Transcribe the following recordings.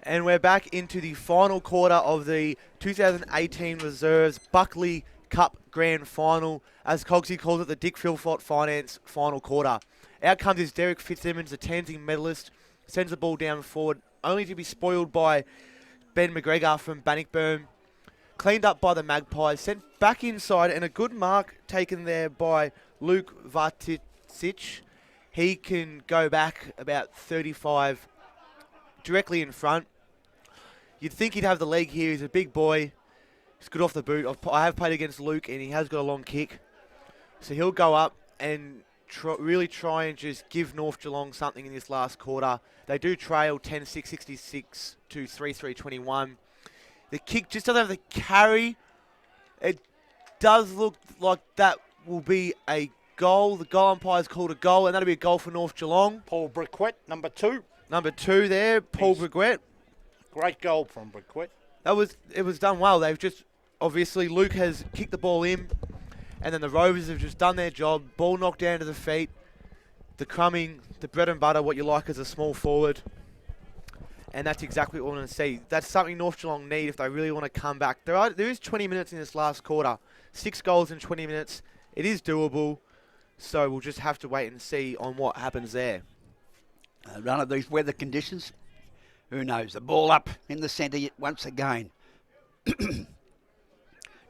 And we're back into the final quarter of the 2018 Reserves Buckley Cup Grand Final, as Cogsy calls it, the Dick Philpott Finance Final Quarter. Out comes is Derek Fitzsimmons, the Tansy medalist, sends the ball down forward, only to be spoiled by Ben McGregor from Bannockburn. Cleaned up by the Magpies, sent back inside, and a good mark taken there by Luke Vartic. He can go back about 35 directly in front. You'd think he'd have the leg here. He's a big boy. He's good off the boot. I have played against Luke, and he has got a long kick. So he'll go up and really try and just give North Geelong something in this last quarter. They do trail 10-6-66 to 3-3-21. The kick just doesn't have the carry. It does look like that will be a goal. The goal umpire's called a goal, and that'll be a goal for North Geelong. Paul Briquette, number 2. Number 2 there, Paul Briquette. Great goal from Briquette. It was done well. They've just, obviously, Luke has kicked the ball in, and then the Rovers have just done their job. Ball knocked down to the feet. The crumbing, the bread and butter, what you like as a small forward. And that's exactly what we want to see. That's something North Geelong need if they really want to come back. There is 20 minutes in this last quarter. 6 goals in 20 minutes. It is doable. So we'll just have to wait and see on what happens there. Run of these weather conditions. Who knows? The ball up in the centre once again.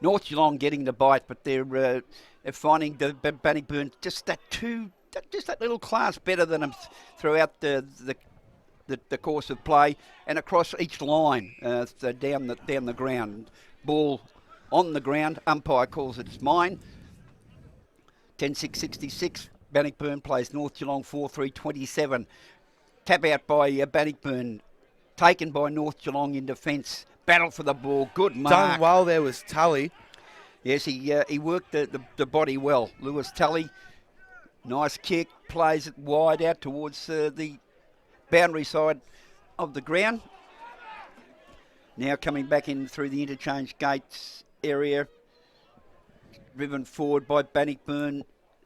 North Geelong getting the bite, but they're finding the Bannockburn just that little class better than them throughout the course of play and across each line, so down the ground. Ball on the ground. Umpire calls it mine. 10-6-66. Bannockburn plays North Geelong 4-3-27. Tap out by Bannockburn. Taken by North Geelong in defence. Battle for the ball. Good mark. Done well there was Tully. Yes, he worked the body well. Lewis Tully. Nice kick. Plays it wide out towards the boundary side of the ground. Now coming back in through the interchange gates area. Driven forward by Bannockburn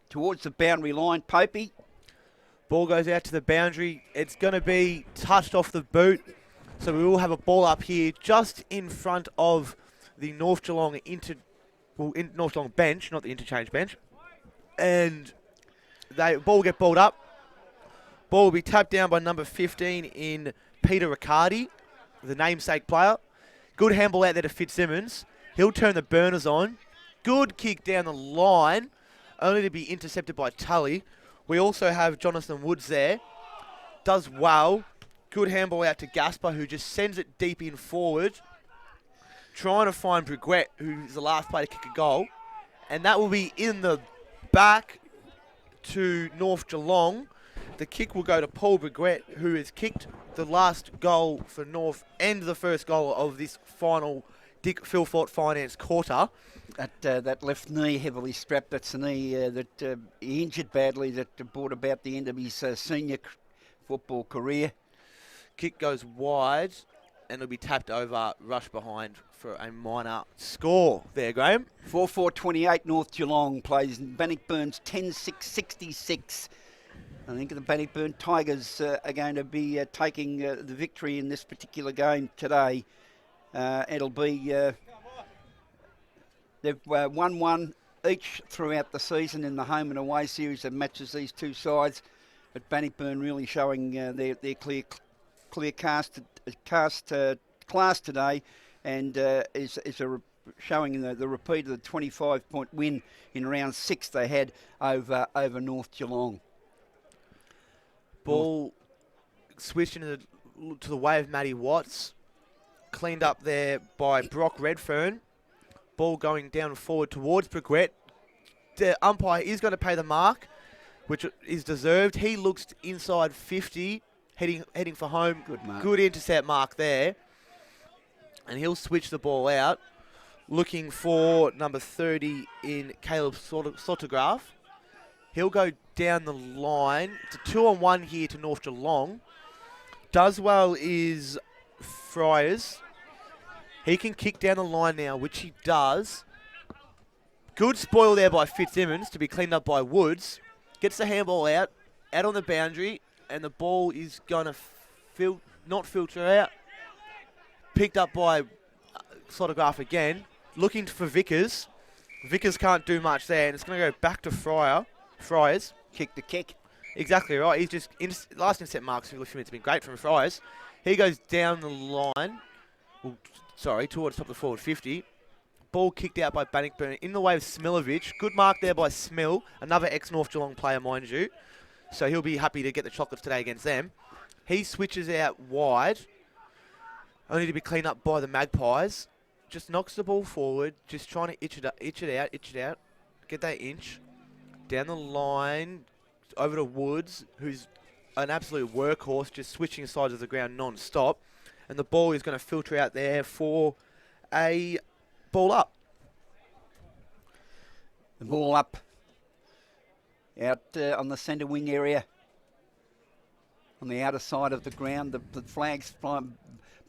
towards the boundary line. Popey. Ball goes out to the boundary. It's going to be touched off the boot. So we will have a ball up here just in front of the North Geelong North Geelong bench, not the interchange bench. And ball will get balled up. Ball will be tapped down by number 15 in Peter Riccardi, the namesake player. Good handball out there to Fitzsimmons. He'll turn the burners on. Good kick down the line, only to be intercepted by Tully. We also have Jonathan Woods there. Does well. Good handball out to Gaspar, who just sends it deep in forward. Trying to find Briquette, who's the last player to kick a goal. And that will be in the back to North Geelong. The kick will go to Paul Briquette, who has kicked the last goal for North and the first goal of this final Dick Philpott Finance quarter. That left knee heavily strapped. That's the knee that he injured badly that brought about the end of his senior football career. Kick goes wide and it'll be tapped over, rush behind for a minor score there, Graham. 4-4-28 North Geelong plays Bannockburn's 10-6-66. I think the Bannockburn Tigers are going to be taking the victory in this particular game today. It'll be... They've won one each throughout the season in the home and away series that matches these two sides. But Bannockburn really showing their clear class today, and is showing the repeat of the 25-point win in round 6 they had over North Geelong. Ball switched into to the way of Matty Watts. Cleaned up there by Brock Redfern. Ball going down forward towards Briquette. The umpire is going to pay the mark, which is deserved. He looks inside 50, heading for home. Good mark. Good intercept mark there. And he'll switch the ball out, looking for number 30 in Caleb Sotograph. He'll go down the line. It's a 2-on-1 here to North Geelong. Does well is Friars. He can kick down the line now, which he does. Good spoil there by Fitzsimmons to be cleaned up by Woods. Gets the handball out on the boundary, and the ball is going to not filter out. Picked up by Slotograph again. Looking for Vickers. Vickers can't do much there, and it's going to go back to Friars. Kick the kick. Exactly right. He's just last intercept marks for it's been great from Friars. He goes down the line. Well, sorry, towards top of the forward 50. Ball kicked out by Bannockburn in the way of Smilovic. Good mark there by Smil, another ex-North Geelong player, mind you. So he'll be happy to get the chocolates today against them. He switches out wide, only to be cleaned up by the Magpies. Just knocks the ball forward, just trying to itch it out. Get that inch. Down the line, over to Woods, who's an absolute workhorse, just switching sides of the ground non-stop. And the ball is going to filter out there for a ball up. The ball up out on the centre wing area. On the outer side of the ground, the flags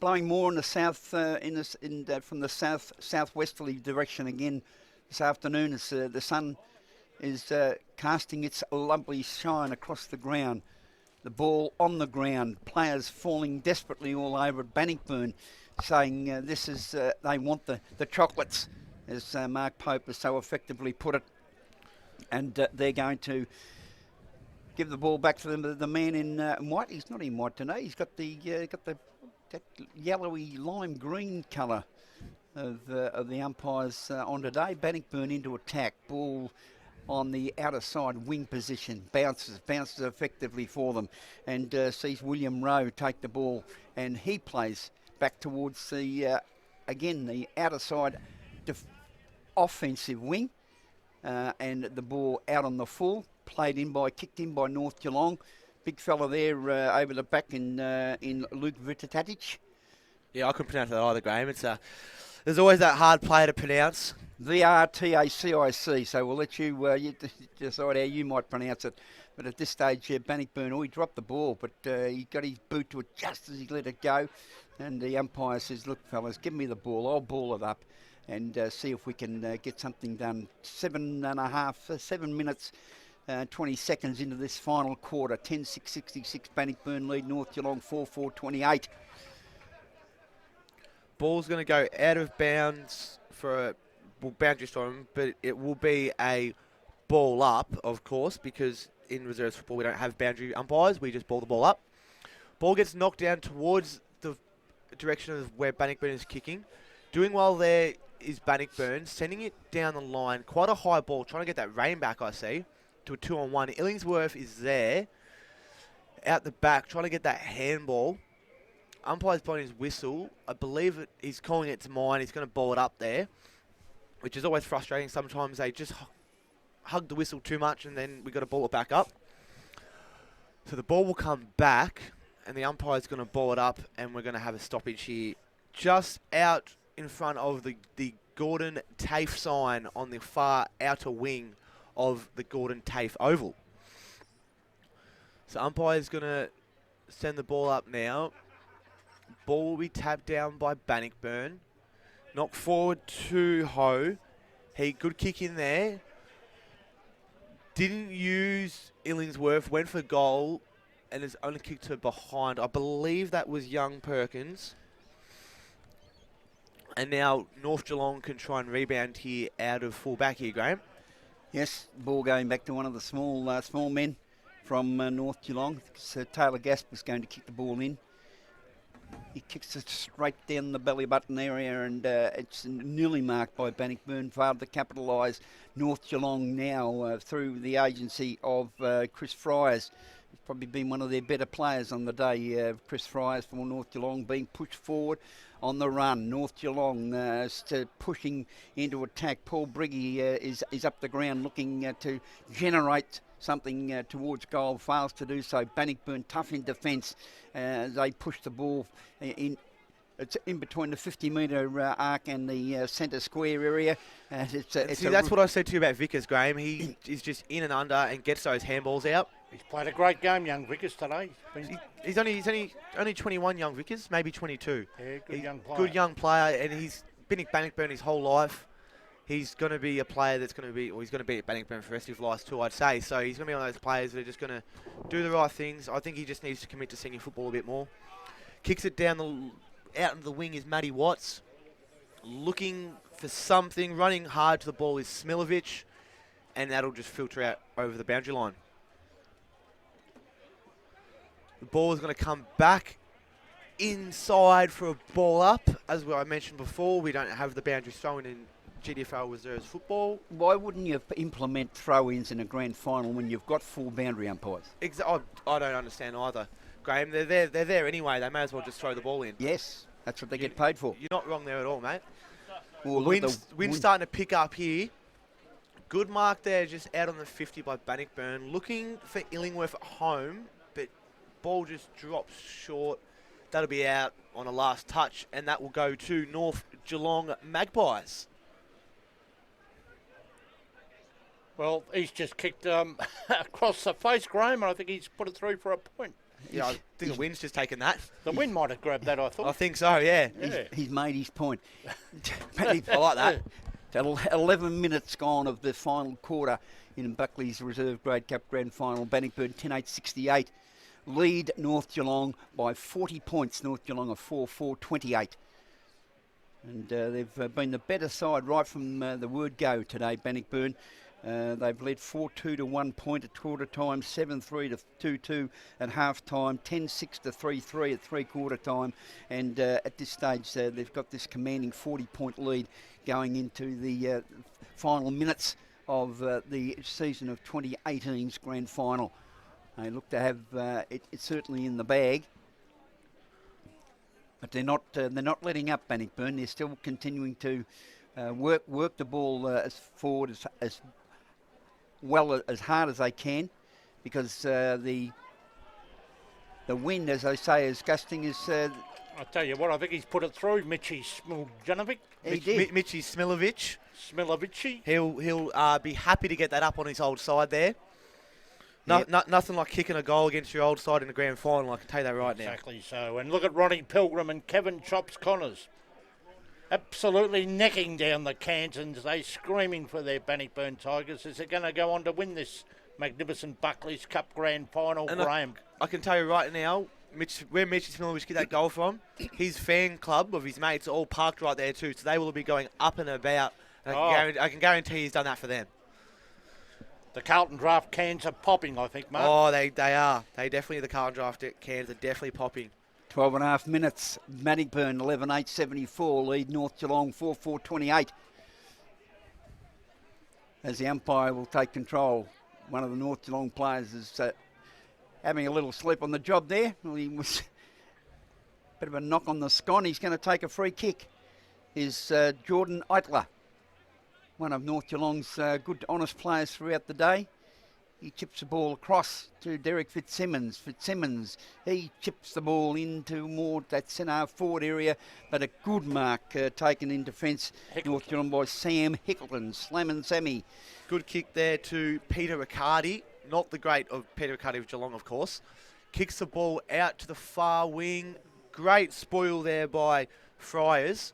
blowing more in the south, from the southwesterly direction again this afternoon as the sun is casting its lovely shine across the ground. The ball on the ground, players falling desperately all over at Bannockburn, saying this is they want the chocolates, as Mark Pope has so effectively put it, and they're going to give the ball back to the man in white. He's not in white today. He's got that yellowy lime green colour of the umpires on today. Bannockburn into attack. Ball on the outer side wing position. Bounces effectively for them, and sees William Rowe take the ball, and he plays back towards the outer side offensive wing, and the ball out on the full. Kicked in by North Geelong. Big fella there over the back in Luke Vitatic. Yeah, I couldn't pronounce that either, Graham. It's there's always that hard player to pronounce. Vrtacic. So we'll let you decide how you might pronounce it. But at this stage, Bannockburn, he dropped the ball, but he got his boot to it just as he let it go. And the umpire says, "Look, fellas, give me the ball. I'll ball it up and see if we can get something done." 7 minutes. 20 seconds into this final quarter. 10-6-66 Bannockburn lead North Geelong 4-4-28. Ball's going to go out of bounds for a boundary storm, but it will be a ball up, of course, because in reserves football we don't have boundary umpires. We just ball the ball up. Ball gets knocked down towards the direction of where Bannockburn is kicking. Doing well there is Bannockburn, sending it down the line. Quite a high ball, trying to get that rain back, I see, to a 2-on-1. Illingsworth is there, out the back, trying to get that handball. Umpire's blowing his whistle. I believe he's calling it to mine. He's going to ball it up there, which is always frustrating. Sometimes they just hug the whistle too much, and then we've got to ball it back up. So the ball will come back, and the umpire's going to ball it up, and we're going to have a stoppage here, just out in front of the Gordon TAFE sign on the far outer wing of the Gordon TAFE oval. So umpire's going to send the ball up now. Ball will be tapped down by Bannockburn. Knocked forward to Ho. Good kick in there. Didn't use Illingsworth, went for goal, and is only kicked to behind. I believe that was Young Perkins. And now North Geelong can try and rebound here out of full back here, Graham. Yes, ball going back to one of the small men from North Geelong. So Taylor Gasp is going to kick the ball in. He kicks it straight down the belly button area, and it's nearly marked by Bannockburn. Failed to capitalise. North Geelong now through the agency of Chris Friars. He's probably been one of their better players on the day. Chris Friars for North Geelong being pushed forward on the run. North Geelong pushing into attack. Paul Briggy is up the ground looking to generate something towards goal. Fails to do so. Bannockburn tough in defence. They push the ball in. It's in between the 50-metre arc and the centre square area. That's what I said to you about Vickers, Graham. He is just in and under and gets those handballs out. He's played a great game, young Vickers, today. He's only 21, young Vickers, maybe 22. Yeah, young player. Good young player, and he's been at Bannockburn his whole life. He's going to be a player that's going to be, he's going to be at Bannockburn for the rest of his life too, I'd say. So he's going to be one of those players that are just going to do the right things. I think he just needs to commit to senior football a bit more. Kicks it down out on the wing is Matty Watts. Looking for something, running hard to the ball is Smilovic, and that'll just filter out over the boundary line. The ball is going to come back inside for a ball up. As I mentioned before, we don't have the boundaries thrown in GDFL reserves football. Why wouldn't you implement throw-ins in a grand final when you've got 4 boundary umpires? I don't understand either, Graham. They're there anyway. They may as well just throw the ball in. Yes, that's what they get paid for. You're not wrong there at all, mate. Well, Wind's starting to pick up here. Good mark there, just out on the 50 by Bannockburn. Looking for Illingworth at home, but ball just drops short. That'll be out on a last touch, and that will go to North Geelong Magpies. Well, he's just kicked across the face, Graham, and I think he's put it through for a point. Yeah, I think the wind's just taken that. The wind might have grabbed that, I thought. I think so, yeah. He's made his point. I like that. 11 minutes gone of the final quarter in Buckley's Reserve Grade Cup Grand Final. Bannockburn 10-8-68. Lead North Geelong by 40 points. North Geelong are 4-4-28. And they've been the better side right from the word go today, Bannockburn. They've led 4-2 to 1 point at quarter time, 7-3 to 2-2 at half time, 10-6 to 3-3 at 3/4 time. And at this stage, they've got this commanding 40-point lead going into the final minutes of the season of 2018's grand final. They look to have it certainly in the bag. But they're not letting up, Bannockburn. They're still continuing to work the ball as forward as well as hard as they can, because the wind, as I say, is gusting. I tell you what, I think he's put it through. Mitchy Smiljanovic. He did. Mitchy Smilovic. Smilovici. He'll be happy to get that up on his old side there. Nothing like kicking a goal against your old side in the grand final, I can tell you that right now. Exactly so. And look at Ronnie Pilgrim and Kevin Chops Connors. Absolutely necking down the Cansons. They screaming for their Bannockburn Tigers. Is it going to go on to win this magnificent Buckley's Cup Grand Final, And Graham? I can tell you right now, where Mitchy Smilovic get that goal from, his fan club of his mates are all parked right there too, so they will be going up and about. And I can guarantee he's done that for them. The Carlton draft cans are popping, I think, Mark. Oh, they are. They definitely, the Carlton draft cans are definitely popping. 12 and a half minutes. Bannockburn 11-8-74. Lead North Geelong 4-4-28. As the umpire will take control. One of the North Geelong players is having a little slip on the job there. Well, he was a bit of a knock on the scon. He's going to take a free kick. Is Jordan Eitler, one of North Geelong's good, honest players throughout the day. He chips the ball across to Derek Fitzsimmons. Fitzsimmons, he chips the ball into more that centre forward area, but a good mark taken in defence. North Geelong by Sam Hickleton, slamming Sammy. Good kick there to Peter Riccardi. Not the great of Peter Riccardi of Geelong, of course. Kicks the ball out to the far wing. Great spoil there by Friars.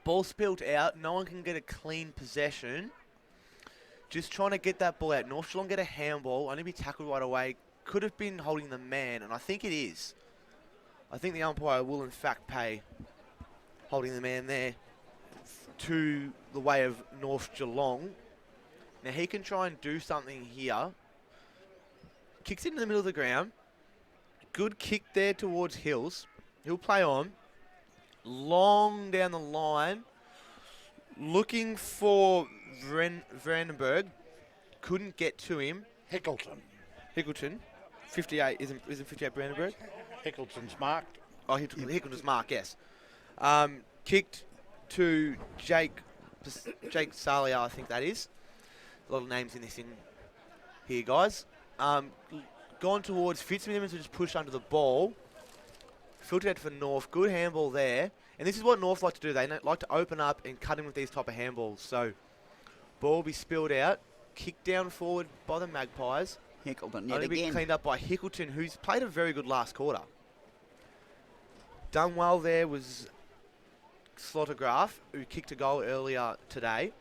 Ball spilt out. No one can get a clean possession. Just trying to get that ball out. North Geelong get a handball. Only be tackled right away. Could have been holding the man, and I think it is. I think the umpire will, in fact, pay holding the man there to the way of North Geelong. Now, he can try and do something here. Kicks into the middle of the ground. Good kick there towards Hills. He'll play on. Long down the line. Looking for Vandenberg. Couldn't get to him. Hickleton. 58. Isn't 58 Brandenburg? Hickleton's marked. Oh, Hickleton's mark, yes. Kicked to Jake Salia, I think that is. A lot of names in here, guys. Gone towards Fitzsimmons, who just pushed under the ball. Filtered out for North. Good handball there. And this is what North like to do. They like to open up and cut in with these type of handballs. So, ball will be spilled out. Kicked down forward by the Magpies. Hickleton yet Only be again. cleaned up by Hickleton, who's played a very good last quarter. Done well there was Slaughtergraph, who kicked a goal earlier today.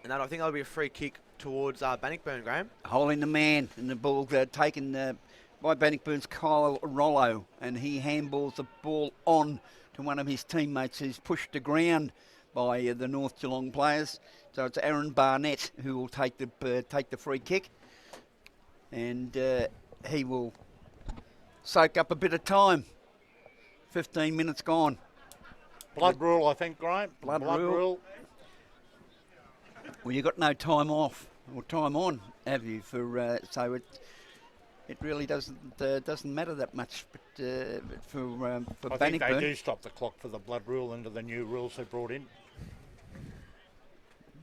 And I think that'll be a free kick towards Bannockburn, Graham. Holding the man, and the ball taken by Bannockburn's Kyle Rollo, and he handballs the ball on to one of his teammates who's pushed to ground by the North Geelong players. So it's Aaron Barnett who will take the free kick, and he will soak up a bit of time. 15 minutes gone. Blood rule, I think, Graham. Blood rule. Well, you got no time off or time on, have you? So it really doesn't matter that much. But for I think Bannockburn, they do stop the clock for the blood rule under the new rules they brought in.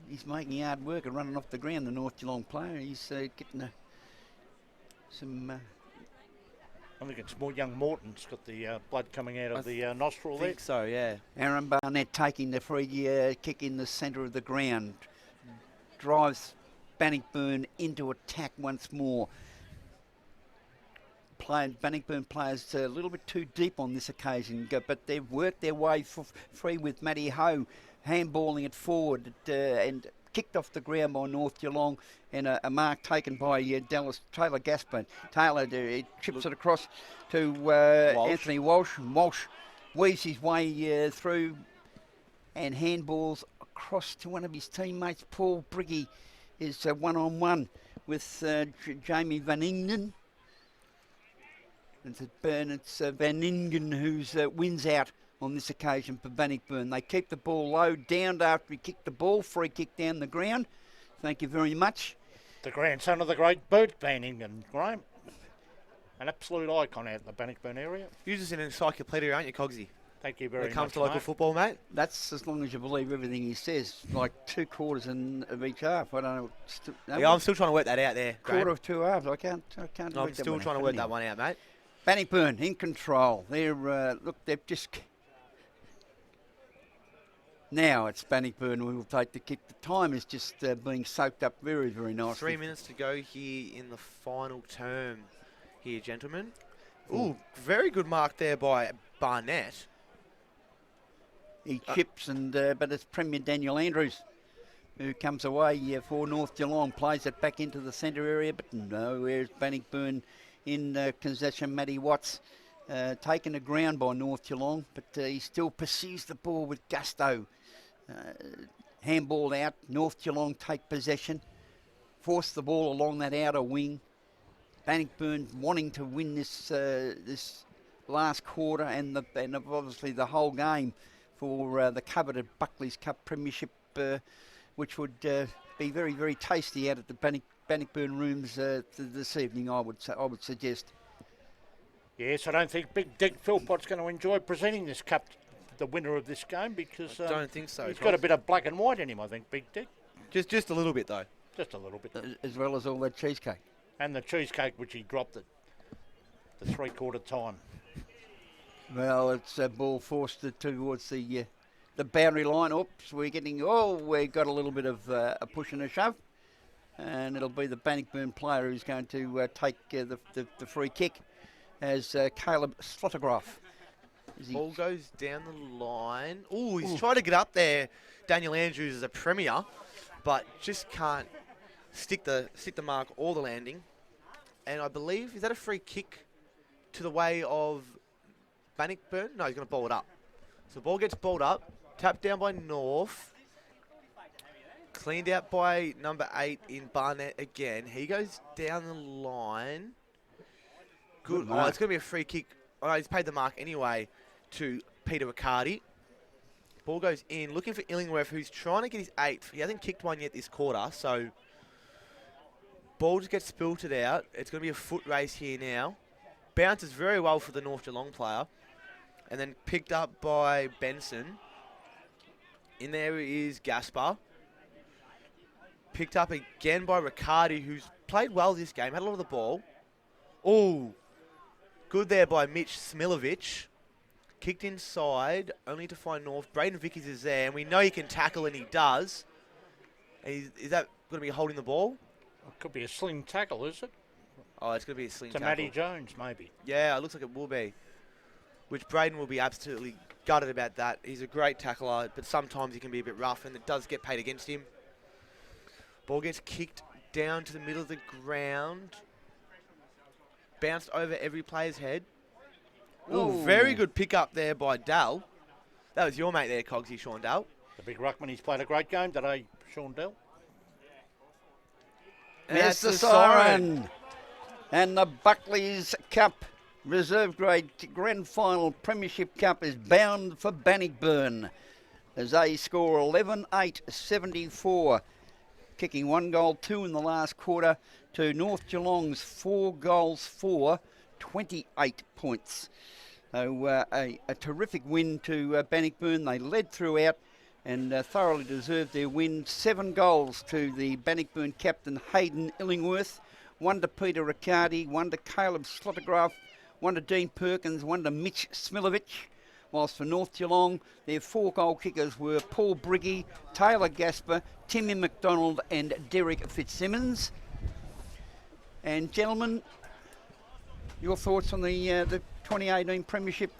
he's making hard work and running off the ground. The North Geelong player, he's getting some. I think it's more young Morton's got the blood coming out of the nostril I there. think so, yeah. Aaron Barnett taking the free kick in the centre of the ground, drives Bannockburn into attack once more. Bannockburn players a little bit too deep on this occasion, but they've worked their way free with Matty Ho, handballing it forward and kicked off the ground by North Geelong, and a mark taken by Dallas Taylor Gaspar. Taylor chips it across to Anthony Walsh. Walsh weaves his way through and handballs across to one of his teammates. Paul Briggy is one-on-one with Jamie Van Ingen. It's Van Ingen who's wins out on this occasion for Bannockburn. They keep the ball low, down after we kick the ball. Free kick down the ground. Thank you very much. The grandson of the great Bert Van Ingen, Graham. An absolute icon out in the Bannockburn area. You're just an encyclopedia, aren't you, Cogsy? Thank you very When much. it comes to local football, mate. That's as long as you believe everything he says. Like 2 quarters of each half. I don't know. Yeah, I'm still trying to work that out there. Graham. Quarter of 2 halves. I can't. No, I'm still trying to work that one out, mate. Bannockburn in control. They've just. Now it's Bannockburn who will take the kick. The time is just being soaked up very, very nicely. 3 minutes to go here in the final term here, gentlemen. Ooh, very good mark there by Barnett. He chips, but it's Premier Daniel Andrews who comes away for North Geelong, plays it back into the centre area, but no, where's Bannockburn in possession. Matty Watts taken to ground by North Geelong, but he still pursues the ball with gusto. Handballed out, North Geelong take possession, force the ball along that outer wing. Bannockburn wanting to win this last quarter and obviously the whole game for the coveted Buckley's Cup Premiership, which would be very, very tasty out at the Bannockburn rooms this evening, I would suggest. Yes, I don't think Big Dick Philpott's going to enjoy presenting this cup, the winner of this game, because I don't think so. He's got a bit of black and white in him, I think, Big Dick. Just a little bit though. Just a little bit. As well as all that cheesecake. And the cheesecake which he dropped at the 3/4 time. Well, it's a ball forced towards the boundary line. Oops, we got a little bit of a push and a shove. And it'll be the Bannockburn player who's going to take the free kick as Caleb Slottergroff. Ball goes down the line. Ooh, he's trying to get up there. Daniel Andrews is a premier, but just can't stick the mark or the landing. And I believe, is that a free kick to the way of Bannockburn? No, he's going to bowl it up. So the ball gets bowled up, tapped down by North. Cleaned out by number 8 in Barnett again. He goes down the line. Good. Oh, it's going to be a free kick. Oh, no, he's paid the mark anyway to Peter Riccardi. Ball goes in, looking for Illingworth, who's trying to get his 8th. He hasn't kicked one yet this quarter, so ball just gets spilted out. It's going to be a foot race here now. Bounces very well for the North Geelong player. And then picked up by Benson. In there is Gaspar. Picked up again by Riccardi, who's played well this game, had a lot of the ball. Oh, good there by Mitch Smilovic. Kicked inside, only to find North. Braden Vickers is there, and we know he can tackle, and he does. And is that going to be holding the ball? It could be a sling tackle, is it? Oh, it's going to be a sling to tackle. Matty Jones, maybe. Yeah, it looks like it will be. Which Braden will be absolutely gutted about that. He's a great tackler, but sometimes he can be a bit rough, and it does get paid against him. Ball gets kicked down to the middle of the ground. bounced over every player's head. Ooh. Ooh, very good pick up there by Dell. That was your mate there, Cogsy, Sean Dell. The big ruckman, he's played a great game today, Sean Dell. There's the siren. And the Buckley's Cup Reserve Grade Grand Final Premiership Cup is bound for Bannockburn as they score 11-8-74, kicking 1 goal, 2 in the last quarter to North Geelong's 4 goals, 4, 28 points. So a terrific win to Bannockburn. They led throughout and thoroughly deserved their win. 7 goals to the Bannockburn captain Hayden Illingworth, 1 to Peter Riccardi, 1 to Caleb Slottergraph, 1 to Dean Perkins, 1 to Mitch Smilovich. Whilst for North Geelong, their 4 goal kickers were Paul Briggy, Taylor Gasper, Timmy McDonald and Derek Fitzsimmons. And gentlemen, your thoughts on the 2018 Premiership?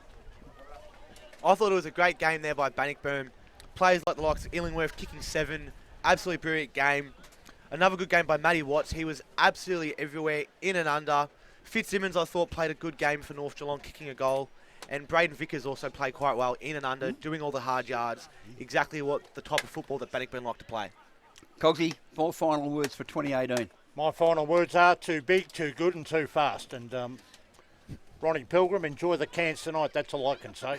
I thought it was a great game there by Bannockburn. Players like the likes of Illingworth kicking 7, absolutely brilliant game. Another good game by Matty Watts. He was absolutely everywhere, in and under. Fitzsimmons, I thought, played a good game for North Geelong, kicking a goal. And Braden Vickers also played quite well, in and under, doing all the hard yards. Exactly what the type of football that Bannockburn like to play. Cogsy, 4 final words for 2018. My final words are too big, too good and too fast. And Ronnie Pilgrim, enjoy the cans tonight. That's all I can say.